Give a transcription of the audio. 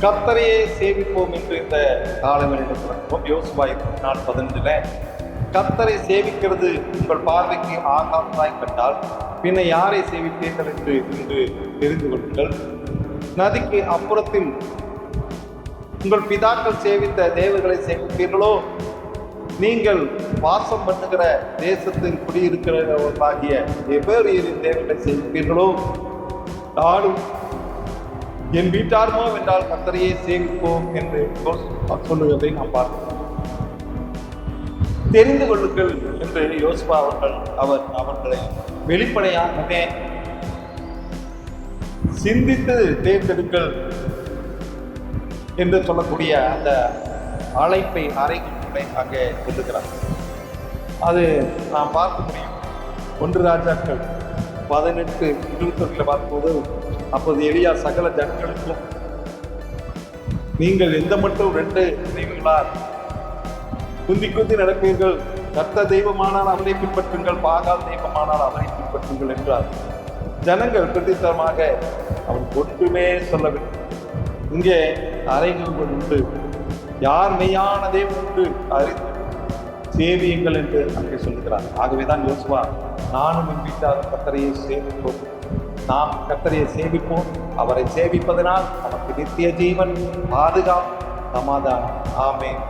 கர்த்தரையே சேவிப்போம் என்று இந்த காலவெளியில் சொல்லுவோம். யோசுவா 24:15 கர்த்தரை சேவிக்கிறது உங்கள் பார்வைக்கு ஆகாததாய் கண்டால் பின்ன யாரை சேவிப்பீர்கள் என்று இன்று தெரிந்து கொள்ளுங்கள். நதிக்கு அப்புறத்தில் உங்கள் பிதாக்கள் சேவித்த தேவர்களை சேவிப்பீர்களோ, நீங்கள் வாசம் பண்ணுகிற தேசத்தில் குடியிருக்கிறவர்களாகிய எபேரியரின் தேவர்களை சேவிப்பீர்களோ, நானும் என் வீட்டார்மோ என்றால் கர்த்தரையே சேவிப்போம் என்று சொல்லுவதை நாம் பார்க்கிறோம். தெரிந்து கொள்ளுங்கள் என்று யோசுவா அவர்களை வெளிப்படையாகவே சிந்தித்து தேர்ந்தெடுங்கள் என்று சொல்லக்கூடிய அந்த அழைப்பை அறைகளை அங்கே சொல்லுகிறார். அது நாம் பார்க்க முடியும். 1 ராஜாக்கள் 18:21 பார்க்கும்போது, அப்போது எலியா சகல ஜனங்களுக்கும், நீங்கள் எந்த மட்டும் 2 தெய்வங்களால் குந்தி நடப்பீர்கள், கர்த்தர் தெய்வமானால் அவரை பின்பற்றுங்கள், பாகால் தெய்வமானால் அவரை பின்பற்றுங்கள் என்றார். ஜனங்கள் பிரதித்தரமாக அவன் ஒன்றுமே சொல்லவில்லை. இங்கே அறைகள் உண்டு, யார் மெய்யான தேவன் உண்டு அறிந்து சேவியுங்கள் என்று அங்கே சொல்லுகிறார். ஆகவேதான் யோசுவா, நானும் என் வீட்டார் கர்த்தரையை சேவிப்போம், நாம் கர்த்தரையை சேவிப்போம், அவரை சேவிப்பதனால் நமக்கு நித்திய ஜீவன், பாதுகாப்பு, சமாதானம். ஆமென்.